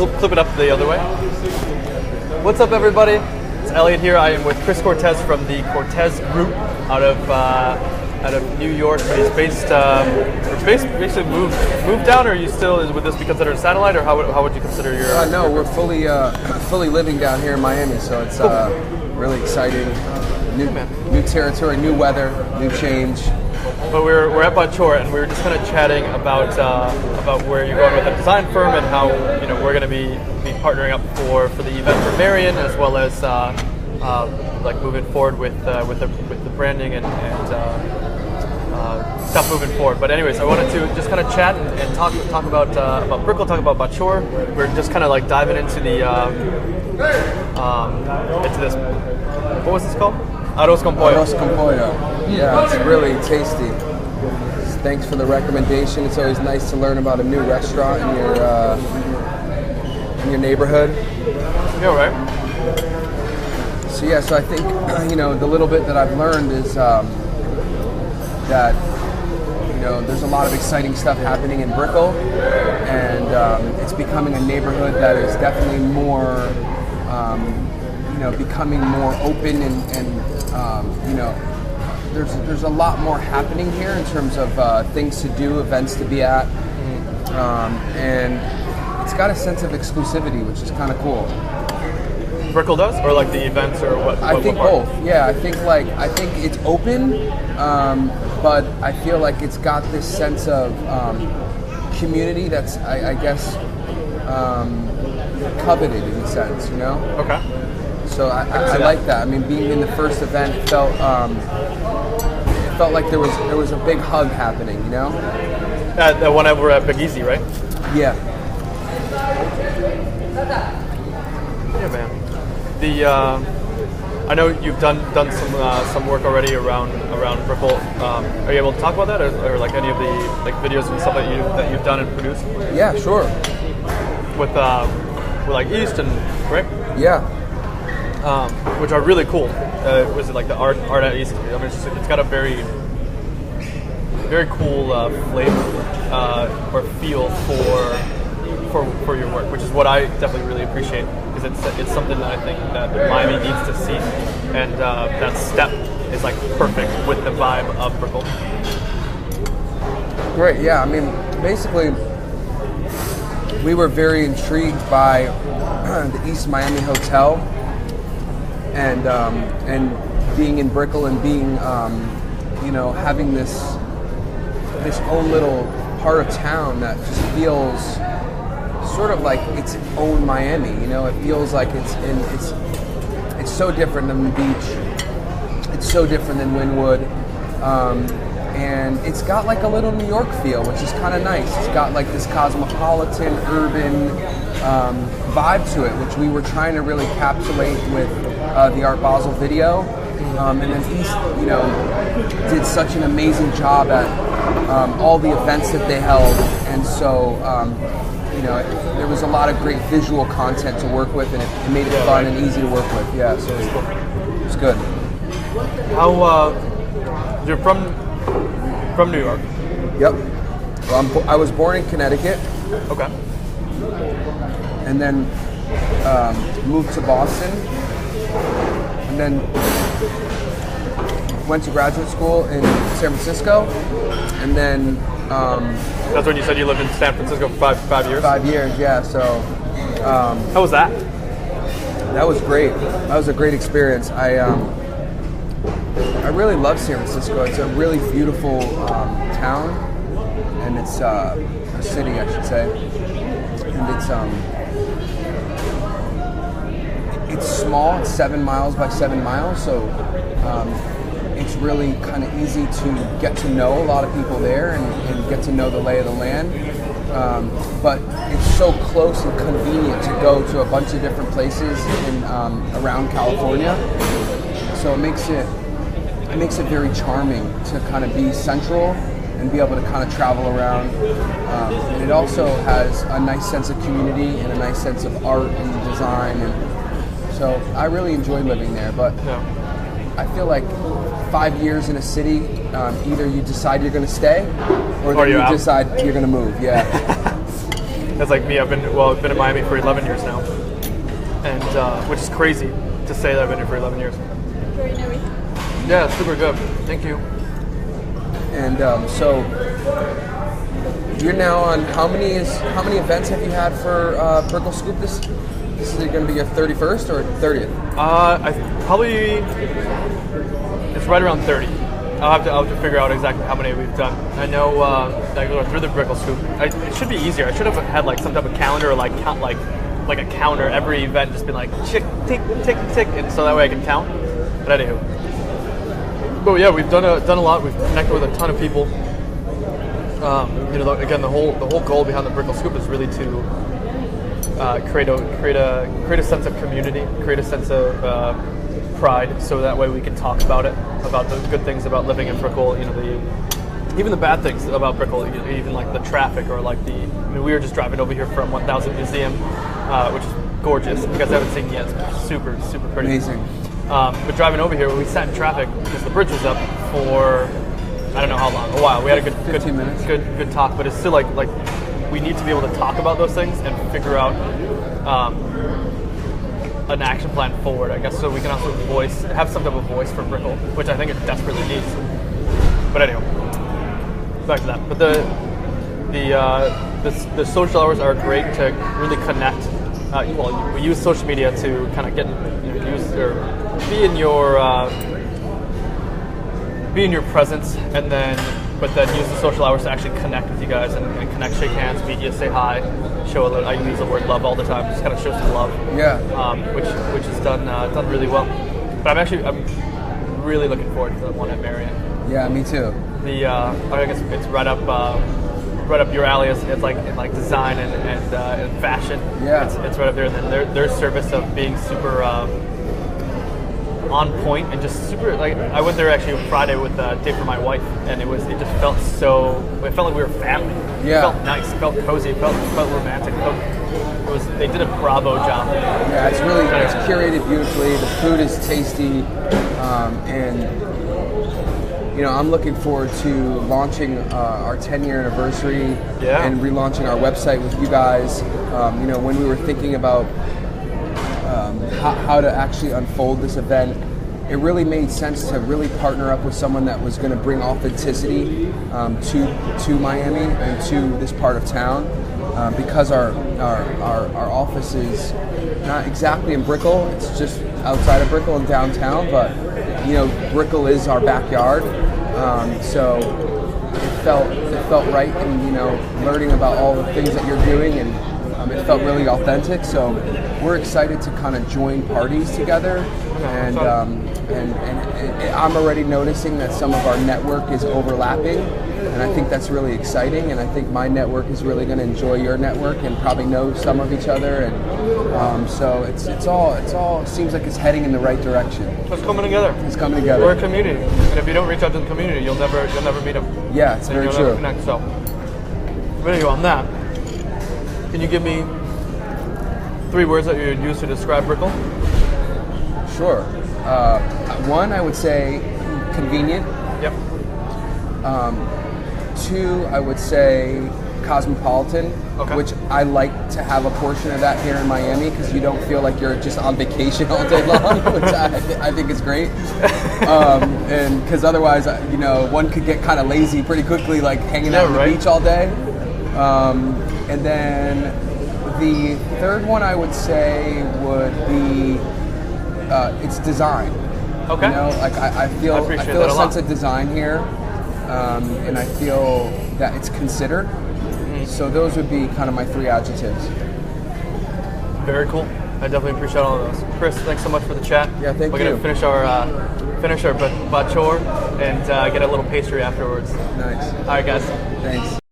Clip it up the other way. What's up, everybody? It's Elliot here. I am with Chris Cortez from the Cortez Groupe out of New York. He's basically moved down, or are you still, would this be considered a satellite, or how would you consider your? No, we're fully living down here in Miami, so it's really exciting. New territory, new weather, new change. But we're at Bachour, and we were just kind of chatting about where you're going with the design firm, and how we're going to be partnering up for the event for Marion, as well as like moving forward with the branding and stuff moving forward. But anyways, I wanted to just kind of chat and talk about Brickell, talk about Bachour. We're just kind of like diving into the into this. What was this called? Arroz con pollo. Arroz con pollo. Yeah, it's really tasty. Thanks for the recommendation. It's always nice to learn about a new restaurant in your neighborhood. Yeah, right. So yeah, so I think the little bit that I've learned is that there's a lot of exciting stuff happening in Brickell, and it's becoming a neighborhood that is definitely more becoming more open, and there's a lot more happening here in terms of things to do, events to be at, and it's got a sense of exclusivity, which is kind of cool. Brickell does, or like the events, or what? I think both. Yeah, I think it's open, but I feel like it's got this sense of community that's I guess coveted in a sense, Okay. So I like that. I mean, being in the first event, it felt like there was a big hug happening, The one over at Big Easy, right? Yeah. Yeah, man. I know you've done some work already around Brickell. Are you able to talk about that, or like any of the like videos and stuff that you've done and produced? Yeah, sure. With like East and right? Yeah. Which are really cool. Was it like the art at East? I mean, it's got a very cool flavor or feel for your work, which is what I definitely really appreciate, because it's something that I think that Miami needs to see, and that step is like perfect with the vibe of Brickell. Great. Yeah. I mean, basically, we were very intrigued by the East Miami Hotel, and being in Brickell, and being having this own little part of town that just feels sort of like its own Miami. It feels like it's so different than the beach. It's so different than Wynwood, and it's got like a little New York feel, which is kind of nice. It's got like this cosmopolitan, urban vibe to it, which we were trying to really encapsulate with the Art Basel video. And then East, did such an amazing job at all the events that they held, and so there was a lot of great visual content to work with, and it made it fun and easy to work with. Yeah, so it's good. How you're from New York? Yep. Well, I was born in Connecticut. Okay. And then moved to Boston, and then went to graduate school in San Francisco, and then that's when you said you lived in San Francisco for five years? 5 years, yeah. So how was that? That was great. That was a great experience. I really love San Francisco. It's a really beautiful town, and it's a city, I should say, and it's small. It's 7 miles by 7 miles, so it's really kind of easy to get to know a lot of people there, and get to know the lay of the land. But it's so close and convenient to go to a bunch of different places around California. So it makes it very charming to kind of be central and be able to kind of travel around. And it also has a nice sense of community and a nice sense of art and design. And so I really enjoy living there. But I feel like 5 years in a city, either you decide you're going to stay, or you decide you're going to move. Yeah. That's like me. I've been in Miami for 11 years now, and which is crazy to say that I've been here for 11 years. Yeah, it's super good. Thank you. And so you're now on how many events have you had for Brickell Scoop? This is going to be your 31st or 30th? It's right around 30. I'll have to figure out exactly how many we've done. I know I go through the Brickell Scoop. It should be easier. I should have had like some type of calendar or like count like a counter every event, just been like tick tick tick tick, and so that way I can count. But anywho. But yeah, we've done a lot. We've connected with a ton of people. Again, the whole goal behind the Brickell Scoop is really to create a sense of community, create a sense of pride, so that way we can talk about it, about the good things about living in Brickell. Even the bad things about Brickell, even like the traffic or like we were just driving over here from 1000 Museum, which is gorgeous. If you guys haven't seen it yet, it's super super pretty. Amazing. But driving over here, we sat in traffic because the bridge was up for I don't know how long, a while. We had a good 15 minutes. Good talk, but it's still like we need to be able to talk about those things and figure out an action plan forward, I guess, so we can also have some type of voice for Brickell, which I think it desperately needs. But anyway, back to that. But the social hours are great to really connect. We use social media to kind of get use or be in your presence, but then use the social hours to actually connect with you guys and connect, shake hands, meet you, say hi, show a little. I use the word love all the time, just kind of show some love. Yeah. Which is done really well. But I'm really looking forward to the one at Marion. Yeah, me too. I guess it's right up your alley. It's like in like design and fashion. Yeah. It's right up there. And then their service of being super on point and just super like. I went there actually on Friday with a date for my wife, and it just felt like we were family. Yeah. It felt nice. It felt cozy. It felt romantic. They did a bravo job. Yeah, it's curated beautifully. The food is tasty, and I'm looking forward to launching our 10-year anniversary and relaunching our website with you guys. When we were thinking about how to actually unfold this event, it really made sense to really partner up with someone that was going to bring authenticity to Miami and to this part of town, because our office is not exactly in Brickell. It's just outside of Brickell and downtown, but Brickell is our backyard. So it felt right, and learning about all the things that you're doing, and it felt really authentic. So we're excited to kind of join parties together, and I'm already noticing that some of our network is overlapping, and I think that's really exciting. And I think my network is really going to enjoy your network and probably know some of each other, and so it's all seems like it's heading in the right direction. It's coming together. It's coming together. We're a community, and if you don't reach out to the community, you'll never meet them. Yeah, it's very true. Never connect. So, but anyway, on that, can you give me 3 words that you would use to describe Brickell? Sure. One, I would say convenient. Yep. 2, I would say cosmopolitan, okay. Which I like to have a portion of that here in Miami, because you don't feel like you're just on vacation all day long, which I think is great. And because otherwise, one could get kind of lazy pretty quickly, like hanging out on the beach all day. And then the third one I would say would be it's design. Okay. I feel a sense of design here, and I feel that it's considered. So those would be kind of my 3 adjectives. Very cool. I definitely appreciate all of those. Chris, thanks so much for the chat. Yeah, thank you. We're gonna finish our Bachour and get a little pastry afterwards. Nice. All right, guys. Thanks.